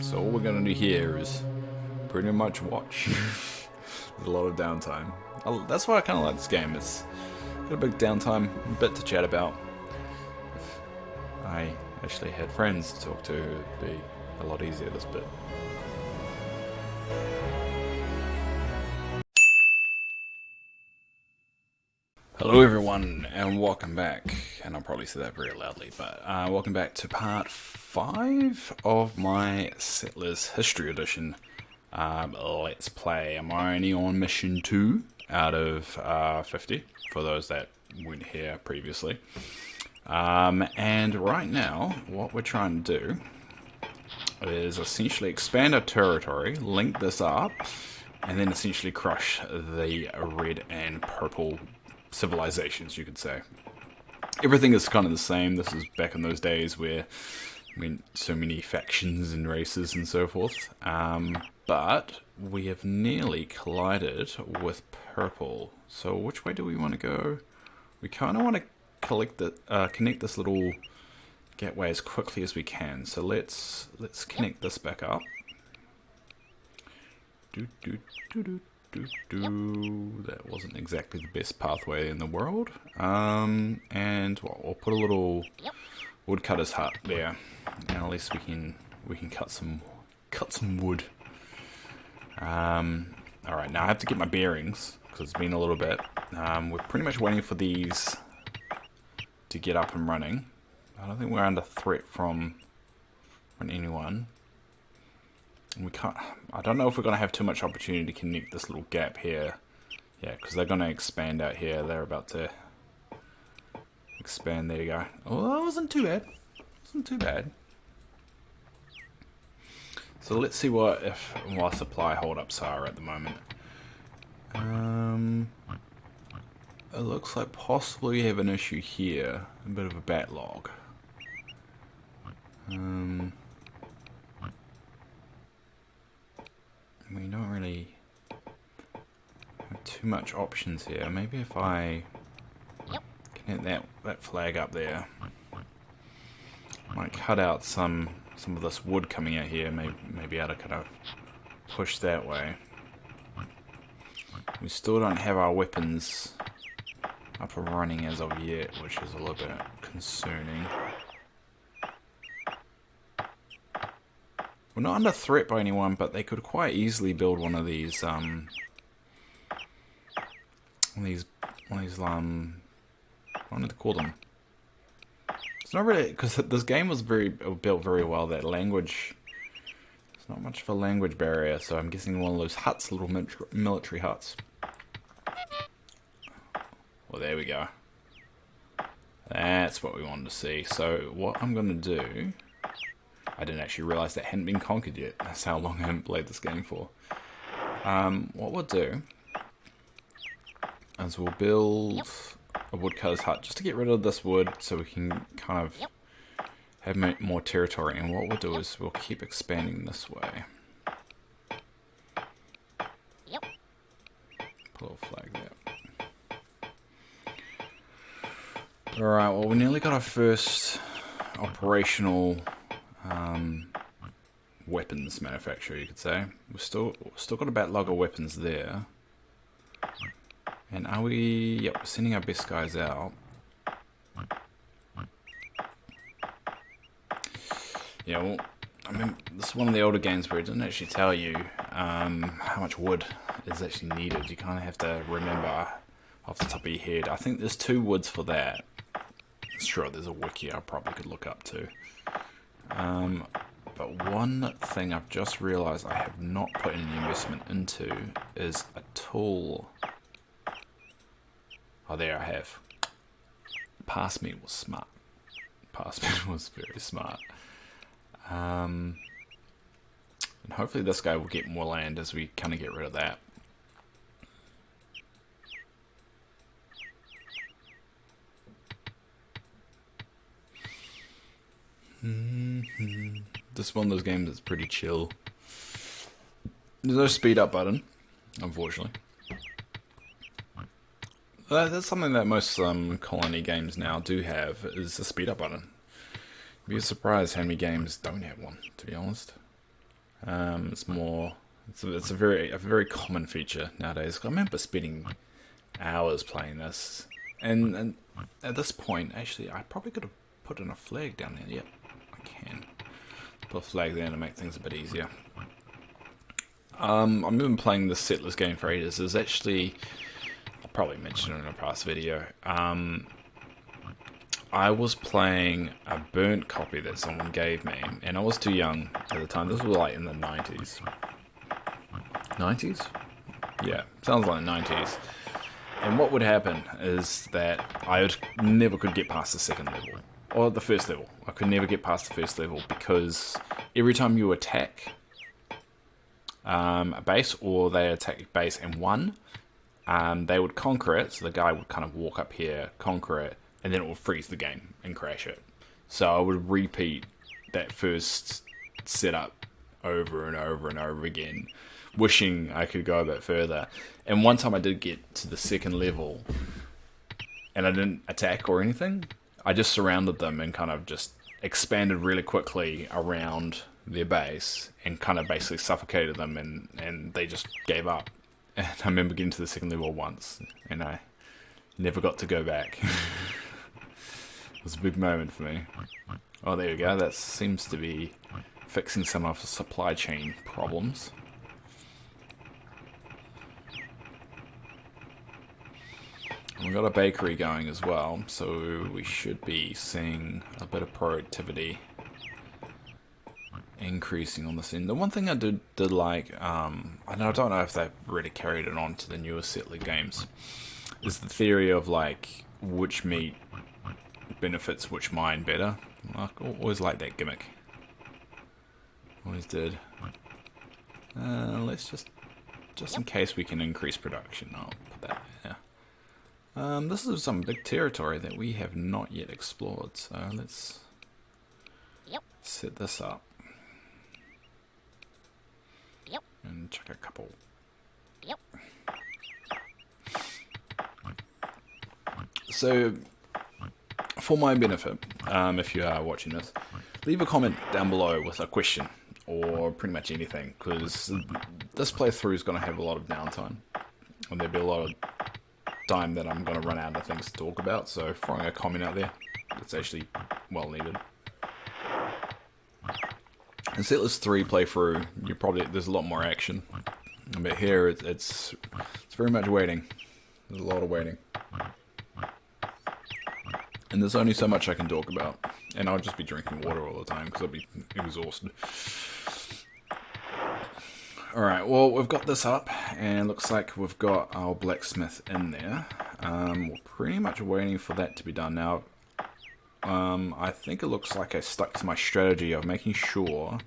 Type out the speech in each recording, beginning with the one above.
So all we're gonna do here is pretty much watch. There's a lot of downtime. That's why I kind of like this game. It's got a big downtime, a bit to chat about. If I actually had friends to talk to, it'd be a lot easier this bit. Hello everyone, and welcome back, and I'll probably say that very loudly, but welcome back to part 5 of my Settlers History Edition Let's Play. I'm only on mission 2 out of 50, for those that weren't here previously. And right now, what we're trying to do is essentially expand our territory, link this up, and then essentially crush the red and purple civilizations, you could say. Everything is kind of the same. This is back in those days where, I mean, so many factions and races and so forth. But we have nearly collided with purple. So which way do we want to go? We kind of want to connect this little gateway as quickly as we can. So let's connect this back up. That wasn't exactly the best pathway in the world. And well, we'll put a little woodcutter's hut there, and at least we can cut some wood. All right, now I have to get my bearings because it's been a little bit. We're pretty much waiting for these to get up and running. I don't think we're under threat from anyone. We can't. I don't know if we're going to have too much opportunity to connect this little gap here. Yeah, because they're going to expand out here. They're about to expand. There you go. Oh, that wasn't too bad. Wasn't too bad. So let's see what supply holdups are at the moment. It looks like possibly we have an issue here. A bit of a backlog. We don't really have too much options here. Maybe if I connect that flag up there, might cut out some of this wood coming out here. Maybe able to kind of push that way. We still don't have our weapons up and running as of yet, which is a little bit concerning. We're not under threat by anyone, but they could quite easily build one of these, what do they call them? It's not really, because this game was built very well, that language, there's not much of a language barrier, so I'm guessing one of those huts, little military huts. Well, there we go. That's what we wanted to see. So, what I'm going to do... I didn't actually realise that hadn't been conquered yet. That's how long I haven't played this game for. What we'll do is we'll build a woodcutter's hut just to get rid of this wood so we can kind of have more territory. And what we'll do is we'll keep expanding this way. Put a little flag there. Alright, well we nearly got our first operational weapons manufacturer, you could say. We've still got a backlog of weapons there. And are we... Yep, we're sending our best guys out. Yeah, well, I mean, this is one of the older games where it doesn't actually tell you how much wood is actually needed. You kind of have to remember off the top of your head. I think there's 2 woods for that. Sure, there's a wiki I probably could look up too. But one thing I've just realised I have not put any investment into is a tool. Oh, there I have. Past me was smart. Past me was very smart. And hopefully this guy will get more land as we kind of get rid of that. This is one of those games that's pretty chill. There's no speed up button, unfortunately. That's something that most colony games now do have, is a speed up button. You'd be surprised how many games don't have one, to be honest. It's more. It's a very common feature nowadays. I remember spending hours playing this, and at this point, actually, I probably could have put in a flag down there. Yep, I can put a flag there to make things a bit easier. I remember playing the Settlers game for ages. There's actually, I probably mentioned it in a past video. I was playing a burnt copy that someone gave me, and I was too young at the time. This was like in the 90s. 90s? Yeah, sounds like 90s. And what would happen is that never could get past the second level, or the first level. I could never get past the first level because every time you attack a base, or they attack a base and won, they would conquer it. So the guy would kind of walk up here, conquer it, and then it would freeze the game and crash it. So I would repeat that first setup over and over and over again, wishing I could go a bit further. And one time I did get to the second level, and I didn't attack or anything. I just surrounded them and kind of just expanded really quickly around their base and kind of basically suffocated them, and they just gave up. And I remember getting to the second level once, and I never got to go back. It was a big moment for me. Oh, there we go. That seems to be fixing some of the supply chain problems. And we've got a bakery going as well, so we should be seeing a bit of productivity increasing on this end. The one thing I did like, I don't know if they've really carried it on to the newer Settler games, is the theory of like which meat benefits which mine better. I always like that gimmick. Always did. Let's just in case we can increase production, I'll put that there. This is some big territory that we have not yet explored, so let's set this up. And check a couple. So, for my benefit, if you are watching this, leave a comment down below with a question, or pretty much anything, because this playthrough is going to have a lot of downtime, and there'll be a lot of time that I'm going to run out of things to talk about, so throwing a comment out there, it's actually well needed. In Settlers 3 playthrough, there's a lot more action, but here it's very much waiting. There's a lot of waiting. And there's only so much I can talk about. And I'll just be drinking water all the time because I'll be exhausted. Alright, well, we've got this up, and looks like we've got our blacksmith in there. We're pretty much waiting for that to be done now. I think it looks like I stuck to my strategy of making sure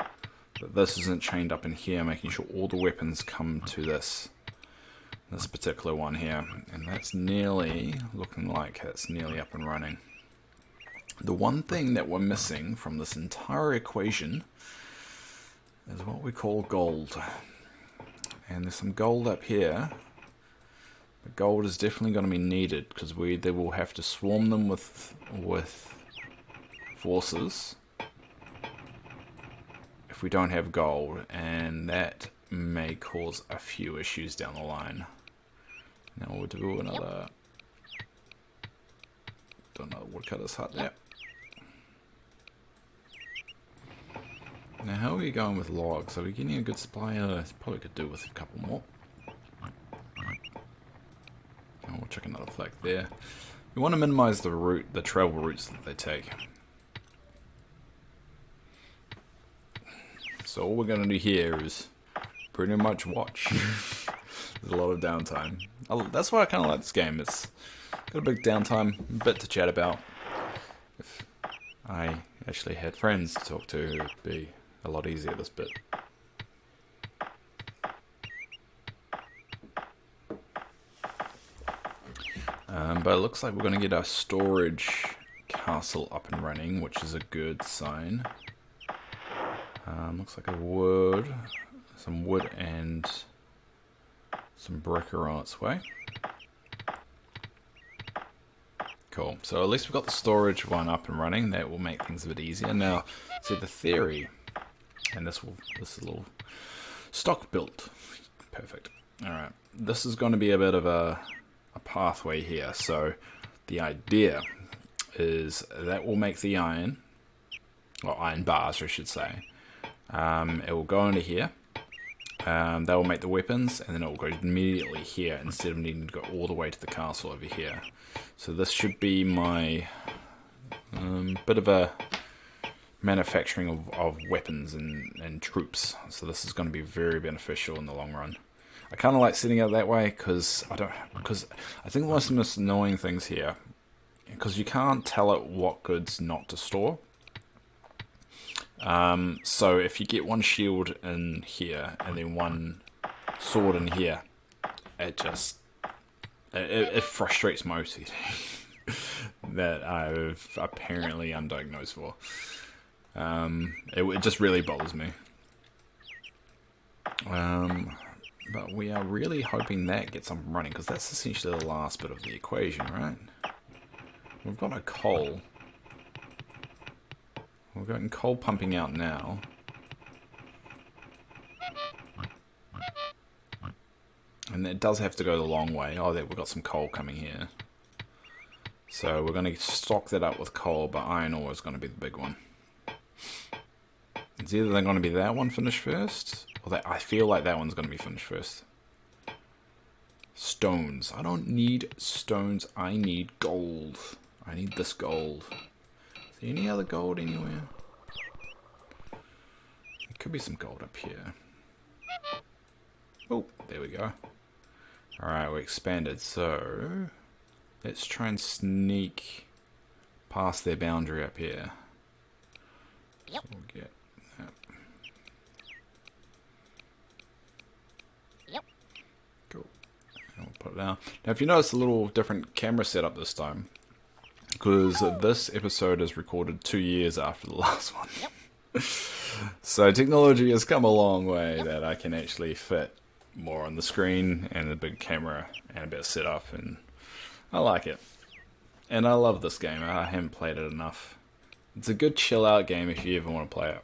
that this isn't chained up in here, making sure all the weapons come to this particular one here. And that's nearly, looking like that's nearly up and running. The one thing that we're missing from this entire equation is what we call gold. And there's some gold up here. But gold is definitely going to be needed because they will have to swarm them with forces if we don't have gold, and that may cause a few issues down the line. Now we'll do another woodcutter's hut there. Now how are we going with logs? Are we getting a good supply? Probably could do with a couple more. And we'll check another flag there. We want to minimize the travel routes that they take. So all we're going to do here is pretty much watch. There's a lot of downtime. That's why I kind of like this game. It's got a big downtime, a bit to chat about. If I actually had friends to talk to, it would be a lot easier this bit. But it looks like we're going to get our storage castle up and running, which is a good sign. Looks like some wood and some brick are on its way. Cool. So at least we've got the storage one up and running. That will make things a bit easier. Now, see the theory, and this is a little Stock built. Perfect. Alright. This is going to be a bit of a pathway here. So the idea is that will make the iron, or iron bars I should say. It will go into here. That will make the weapons, and then it will go immediately here instead of needing to go all the way to the castle over here. So this should be my bit of a manufacturing of weapons and troops. So this is going to be very beneficial in the long run. I kind of like setting it that way because I think one of the most annoying things here, because you can't tell it what goods not to store. So if you get one shield in here and then one sword in here, it frustrates most that I've apparently undiagnosed for. It just really bothers me. But we are really hoping that gets up and running, because that's essentially the last bit of the equation, right? We've got a coal. We're getting coal pumping out now. And it does have to go the long way. Oh, there, we've got some coal coming here. So we're going to stock that up with coal, but iron ore is going to be the big one. It's either going to be that one finished first, or that I feel like that one's going to be finished first. Stones. I don't need stones. I need gold. I need this gold. Any other gold anywhere? There could be some gold up here. Oh, there we go. Alright, we expanded. So, let's try and sneak past their boundary up here. Yep. So we'll get that. Yep. Cool. And we'll put it down. Now, if you notice a little different camera setup this time, because this episode is recorded 2 years after the last one. Yep. So technology has come a long way that I can actually fit more on the screen and a big camera and a bit of setup, and I like it. And I love this game. I haven't played it enough. It's a good chill out game if you ever want to play it.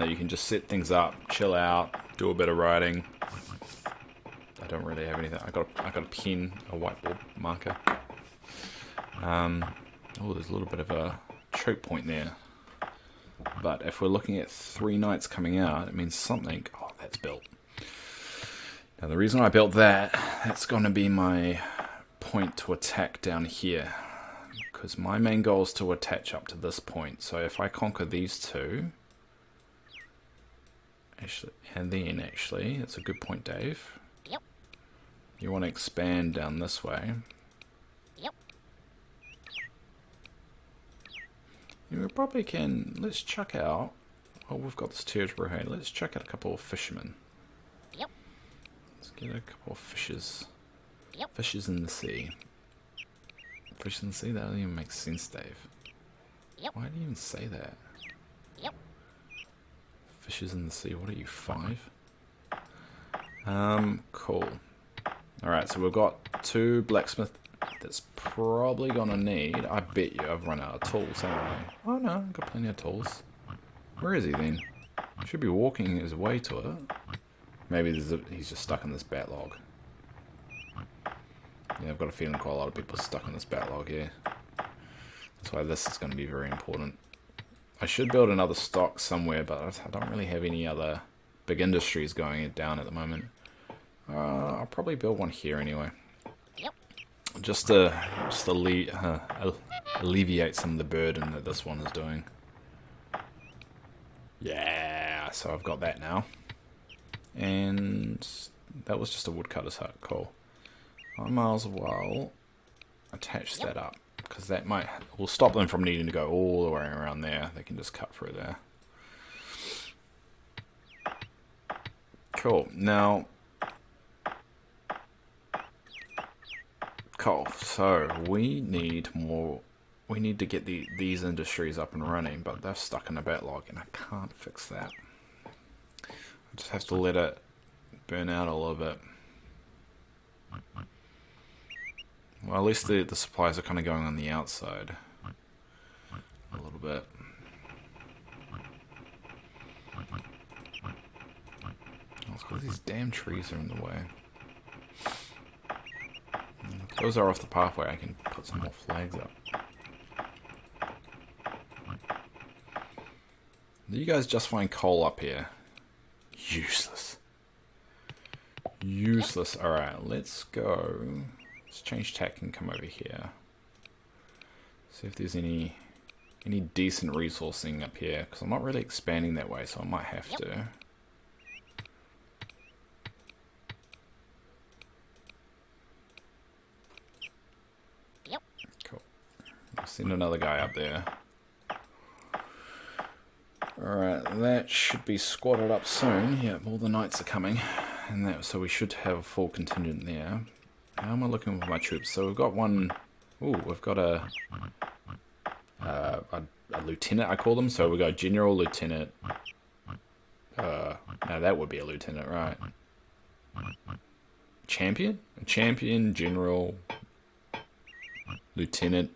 You can just set things up, chill out, do a bit of writing. I don't really have anything. I got a pen, a whiteboard marker. Oh, there's a little bit of a choke point there. But if we're looking at 3 knights coming out, it means something. Oh, that's built. Now the reason I built that, that's going to be my point to attack down here. Because my main goal is to attach up to this point. So if I conquer these two, actually, and then actually, that's a good point, Dave. Yep. You want to expand down this way. Yep. We probably can, let's chuck out, well, we've got this territory here, let's chuck out a couple of fishermen. Yep. Let's get a couple of fishes. Yep. Fishes in the sea. Fish in the sea? That doesn't even make sense, Dave. Yep. Why do you even say that? Yep. Fishes in the sea, what are you, 5? Cool. Alright, so we've got 2 blacksmith. That's probably gonna need. I bet you I've run out of tools, haven't I? Oh no, I've got plenty of tools. Where is he then? Should be walking his way to it. Maybe he's just stuck in this bat log. Yeah, I've got a feeling quite a lot of people are stuck in this bat log here. That's why this is going to be very important. I should build another stock somewhere, but I don't really have any other big industries going down at the moment. I'll probably build one here anyway. Just to alleviate some of the burden that this one is doing. Yeah, so I've got that now. And that was just a woodcutter's hut. Cool. I might as well attach that up, because that will stop them from needing to go all the way around there. They can just cut through there. Cool. Now, cool. So we need more. We need to get these industries up and running, but they're stuck in a backlog, and I can't fix that. I just have to let it burn out a little bit. Well, at least the supplies are kind of going on the outside a little bit. Because these damn trees are in the way. If those are off the pathway, I can put some more flags up. You guys just find coal up here. Useless. Useless. Alright, let's go. Let's change tack and come over here. See if there's any decent resourcing up here. Because I'm not really expanding that way, so I might have to. Cool. I'll send another guy up there. Alright, that should be squatted up soon. Yeah, all the knights are coming. And that, so we should have a full contingent there. How am I looking with my troops? So we've got one... Ooh, we've got a lieutenant, I call them. So we've got general, lieutenant. Now that would be a lieutenant, right? Champion? A champion, general, lieutenant,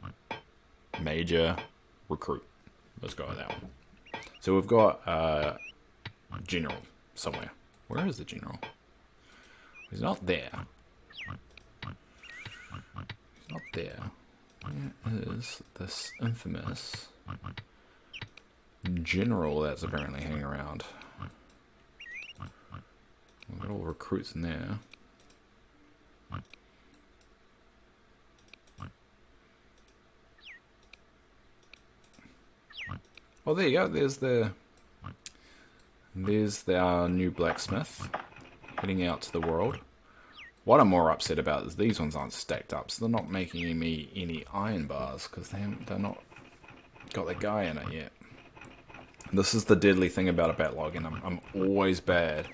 major, recruit. Let's go with that one. So we've got general somewhere. Where is the general? He's not there. He's not there. Where is this infamous general that's apparently hanging around? We've got all recruits in there. Oh, there you go. There's our new blacksmith heading out to the world. What I'm more upset about is these ones aren't stacked up, so they're not making me any iron bars because they're not got the guy in it yet. This is the deadly thing about a backlog, and I'm always bad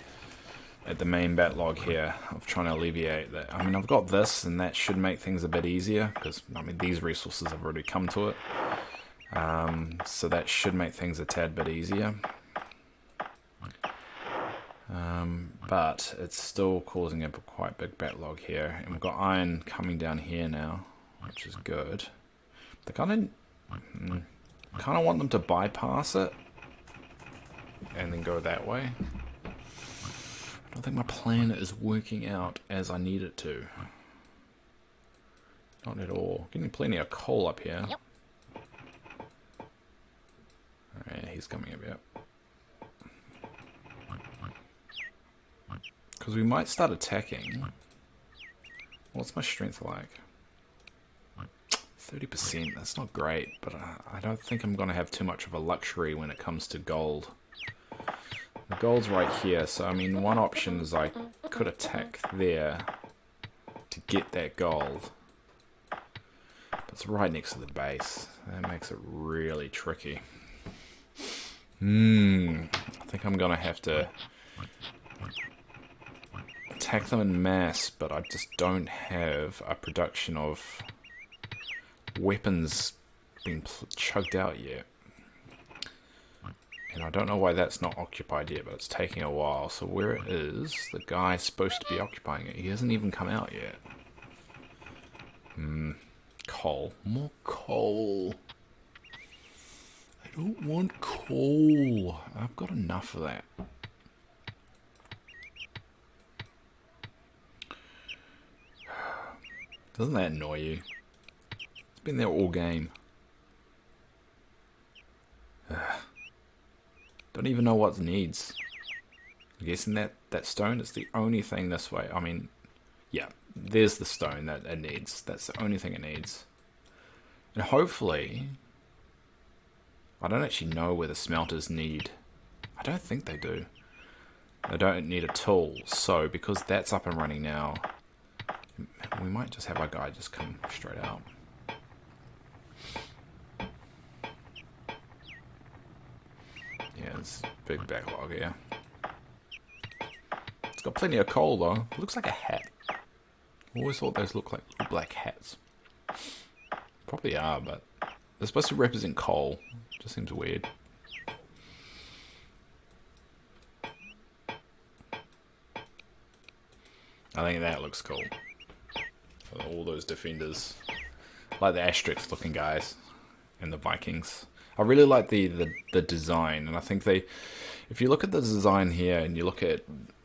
at the main backlog here of trying to alleviate that. I mean, I've got this, and that should make things a bit easier because I mean these resources have already come to it. So that should make things a tad bit easier. But it's still causing a quite big backlog here. And we've got iron coming down here now, which is good. They kind of want them to bypass it and then go that way. I don't think my plan is working out as I need it to. Not at all. Getting plenty of coal up here. Alright, he's coming up, yep. Because we might start attacking. What's my strength like? 30%, that's not great, but I don't think I'm going to have too much of a luxury when it comes to gold. The gold's right here, so I mean one option is I could attack there to get that gold. But it's right next to the base. That makes it really tricky. I think I'm going to have to attack them in mass, but I just don't have a production of weapons being chugged out yet. And I don't know why that's not occupied yet, but it's taking a while. So where it is, the guy's supposed to be occupying it. He hasn't even come out yet. Coal. More coal. I don't want coal. I've got enough of that. Doesn't that annoy you? It's been there all game. Don't even know what it needs. I'm guessing that stone is the only thing this way. I mean, yeah, there's the stone that it needs. That's the only thing it needs. And hopefully, I don't actually know where the smelters need. I don't think they do. They don't need a tool. So, because that's up and running now, we might just have our guy just come straight out. Yeah, it's a big backlog here. It's got plenty of coal though. It looks like a hat. I always thought those look like little black hats. Probably are, but they're supposed to represent coal. Just seems weird. I think that looks cool. All those defenders. Like the Asterix looking guys. And the Vikings. I really like the design, and I think they if you look at the design here and you look at,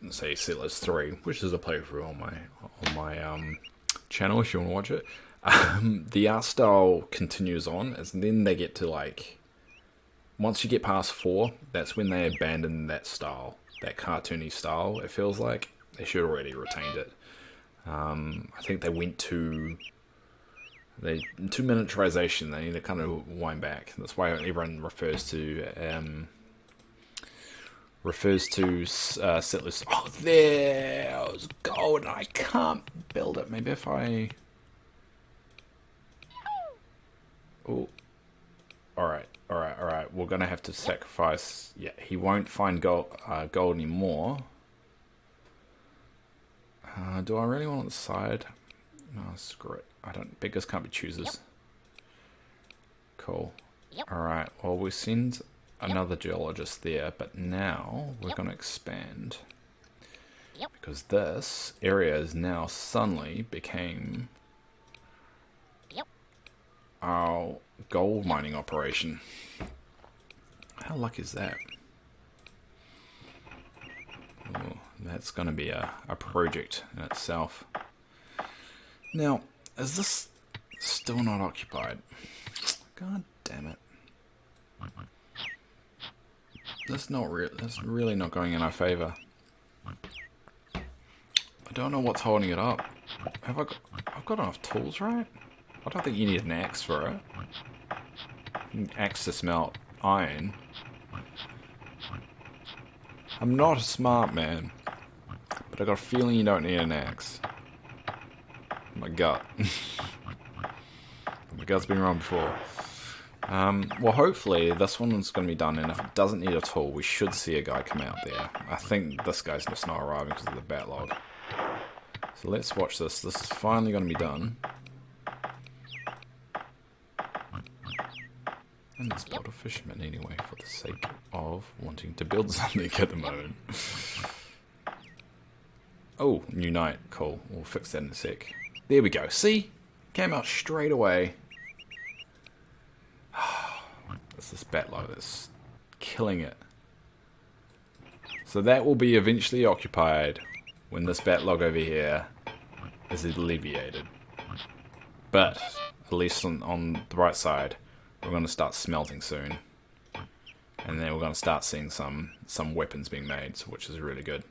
say, Settlers 3, which is a playthrough on my channel if you want to watch it, the art style continues on, and then they get to like, once you get past 4, that's when they abandon that style, that cartoony style. It feels like they should already retained it. I think they went to miniaturization. They need to kind of wind back. That's why everyone refers to Settlers. Oh, there's gold, and I can't build it. Maybe if I. Oh, all right. We're gonna have to sacrifice. Yeah, he won't find gold anymore. Do I really want on the side? No, screw it. I don't. Beggars can't be choosers. Yep. Cool. Yep. All right. Well, we send another geologist there, but now we're gonna expand because this area is now suddenly became our gold mining operation. How lucky is that? Oh, that's going to be a project in itself. Now, is this still not occupied? God damn it. That's really not going in our favor. I don't know what's holding it up. I've got enough tools, right? I don't think you need an axe for it. An axe to smelt iron. I'm not a smart man, but I got a feeling you don't need an axe. My gut. My gut's been wrong before. Well, hopefully this one's going to be done, and if it doesn't need a tool, we should see a guy come out there. I think this guy's just not arriving because of the backlog. So let's watch this. This is finally going to be done. And let's build a fisherman anyway, for the sake of wanting to build something at the moment. Oh, new night. Cool. We'll fix that in a sec. There we go. See? Came out straight away. It's this backlog that's killing it. So that will be eventually occupied when this backlog over here is alleviated. But, at least on the right side, we're going to start smelting soon. And then we're going to start seeing some weapons being made, which is really good.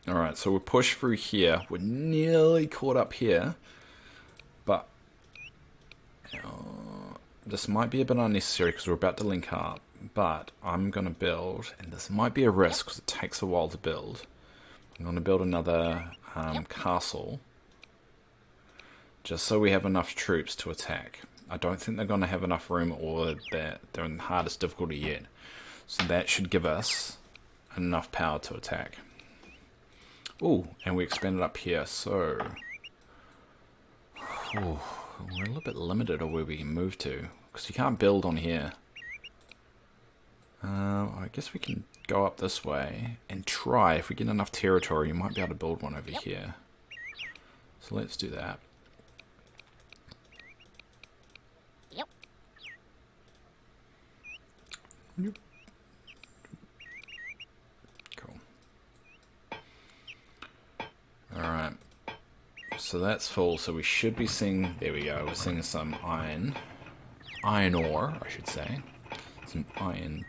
Alright, so we'll push through here. We're nearly caught up here. But this might be a bit unnecessary because we're about to link up. But I'm going to build, and this might be a risk because it takes a while to build. I'm going to build another castle. Just so we have enough troops to attack. I don't think they're going to have enough room, or they're in the hardest difficulty yet. So that should give us enough power to attack. Ooh, and we expanded up here, so we're a little bit limited on where we can move to, because you can't build on here. I guess we can go up this way and try. If we get enough territory, you might be able to build one over here. So let's do that. Cool. Alright. So that's full, so we should be seeing, there we go, we're seeing some iron ore, I should say. Some iron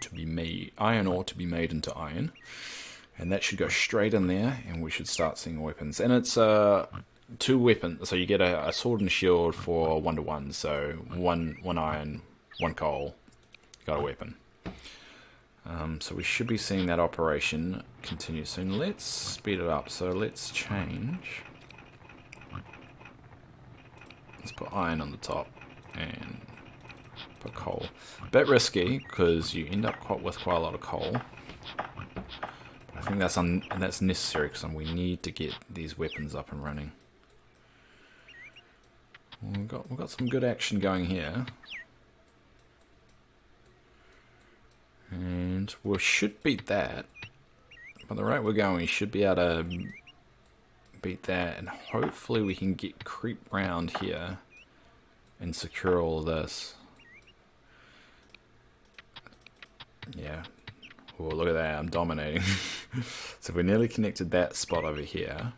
ore to be made into iron. And that should go straight in there, and we should start seeing weapons. And it's 2 weapons, so you get a sword and a shield for 1-to-1, so one iron, 1 coal, got a weapon. So we should be seeing that operation continue soon. Let's speed it up. So let's change. Let's put iron on the top and put coal. A bit risky because you end up with quite a lot of coal. I think that's necessary because we need to get these weapons up and running. We've got some good action going here. And we should beat that. By the rate we're going, we should be able to beat that, and hopefully we can creep round here and secure all of this. Yeah, Oh, look at that, I'm dominating. So we nearly connected that spot over here.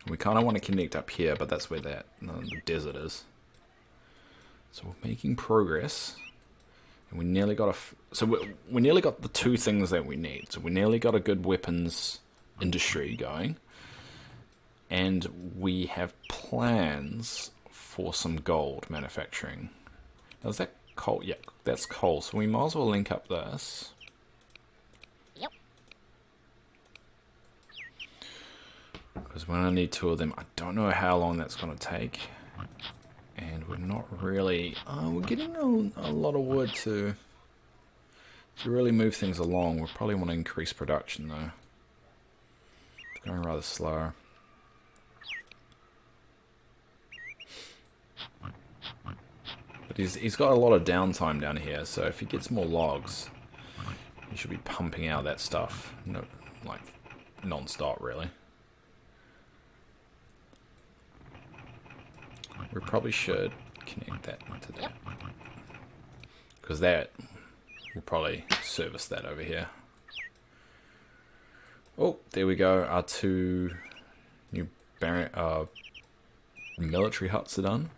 We kind of want to connect up here, but that's where that the desert is. So we're making progress. And we nearly got we nearly got the two things that we need. So we nearly got a good weapons industry going. And we have plans for some gold manufacturing. Now, is that coal? Yeah, that's coal. So we might as well link up this. Yep. Because we're going to need two of them. I don't know how long that's going to take. And we're not really... we're getting a lot of wood to really move things along. We probably want to increase production, though. It's going rather slow. But he's got a lot of downtime down here, so if he gets more logs, he should be pumping out that stuff. No, like, non-stop, really. We probably should connect that to that. Because that will probably service that over here. Oh, there we go. Our two new military huts are done.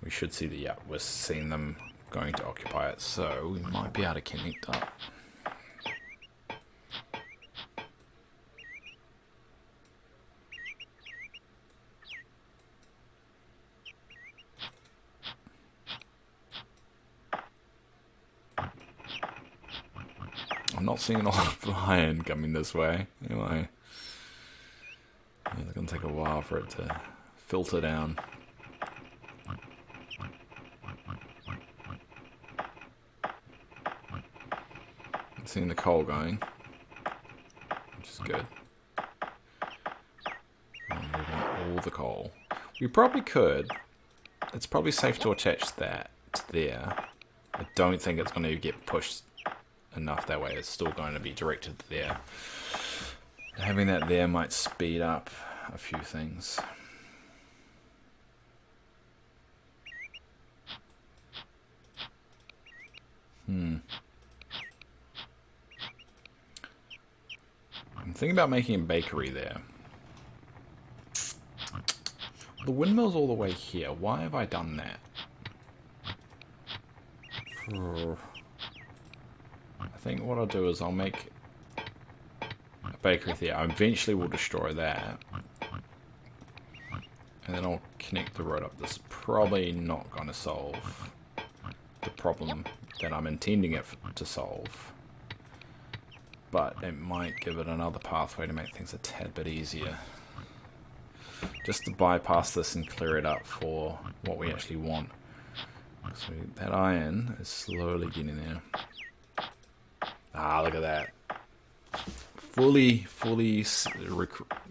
We should see we're seeing them going to occupy it, so we might be able to connect up. I'm not seeing a lot of iron coming this way, anyway. It's going to take a while for it to filter down. I'm seeing the coal going, which is good. And we want all the coal. We probably could. It's probably safe to attach that to there. I don't think it's going to get pushed enough that way. It's still going to be directed there. Having that there might speed up a few things. I'm thinking about making a bakery there. The windmill's all the way here. Why have I done that? I think what I'll do is I'll make a bakery there. I eventually will destroy that. And then I'll connect the road up. This is probably not going to solve the problem that I'm intending it to solve. But it might give it another pathway to make things a tad bit easier. Just to bypass this and clear it up for what we actually want. So that iron is slowly getting there. Ah, look at that. Fully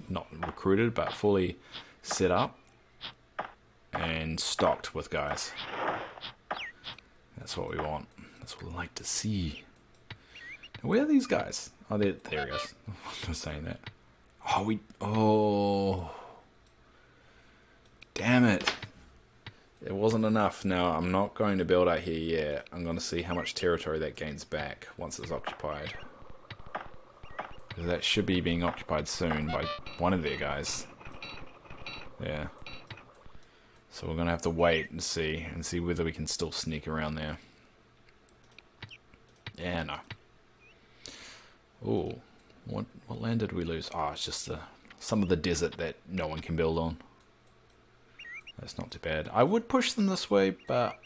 not recruited, but fully set up and stocked with guys. That's what we want. That's what we like to see. Now, where are these guys? Oh, there he goes. I'm saying that. Oh, damn it. It wasn't enough. Now, I'm not going to build out here yet. I'm going to see how much territory that gains back once it's occupied. Because that should be being occupied soon by one of their guys. Yeah. So we're going to have to wait and see whether we can still sneak around there. Yeah, no. Ooh. What land did we lose? Oh, it's just some of the desert that no one can build on. That's not too bad. I would push them this way, but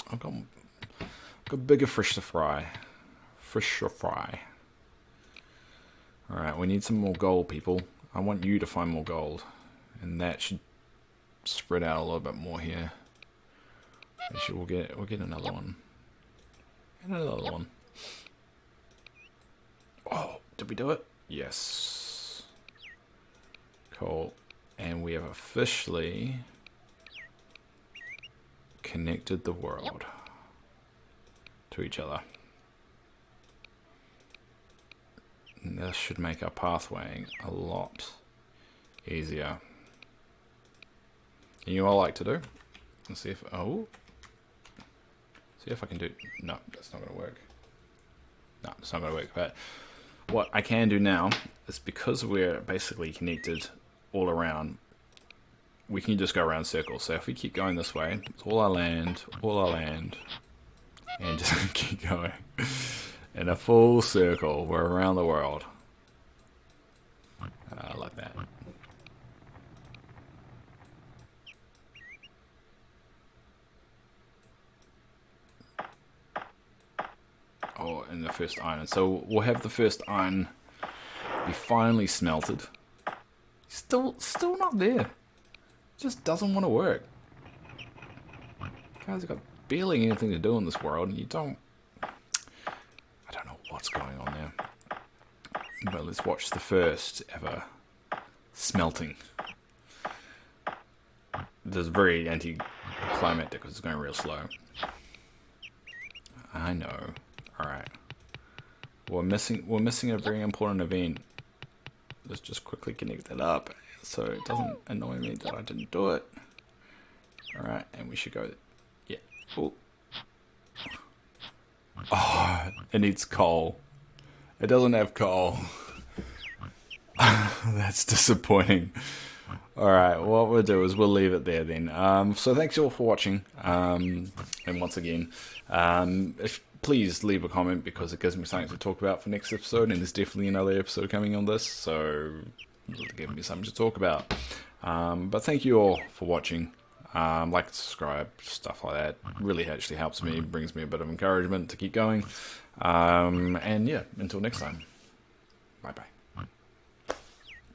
I've got bigger fish to fry. Fish to fry. Alright, we need some more gold, people. I want you to find more gold. And that should spread out a little bit more here. Actually, we'll get another one. And another one. Oh, did we do it? Yes. Cool. And we have officially connected the world to each other. And this should make our pathwaying a lot easier. And you know what I like to do? Let's see if see if I can do. No, that's not going to work. No, it's not going to work. But what I can do now is, because we're basically connected all around, we can just go around circles. So if we keep going this way, it's all our land, and just keep going in a full circle. We're around the world. Like that. Oh, and the first iron. So we'll have the first iron be finally smelted. Still not there. Just doesn't want to work. Guys have got barely anything to do in this world, and you don't. I don't know what's going on there. But let's watch the first ever smelting. This is very anticlimactic because it's going real slow. I know. Alright. We're missing a very important event. Let's just quickly connect that up so it doesn't annoy me that I didn't do it. Alright, and we should go. Yeah. Ooh. Oh, it needs coal. It doesn't have coal. That's disappointing. Alright, what we'll do is we'll leave it there then. So thanks you all for watching. And once again, please leave a comment, because it gives me something to talk about for next episode, and there's definitely another episode coming on this, so it'll give me something to talk about. But thank you all for watching. Like, subscribe, stuff like that. Really actually helps me, brings me a bit of encouragement to keep going. And yeah, until next time. Bye bye.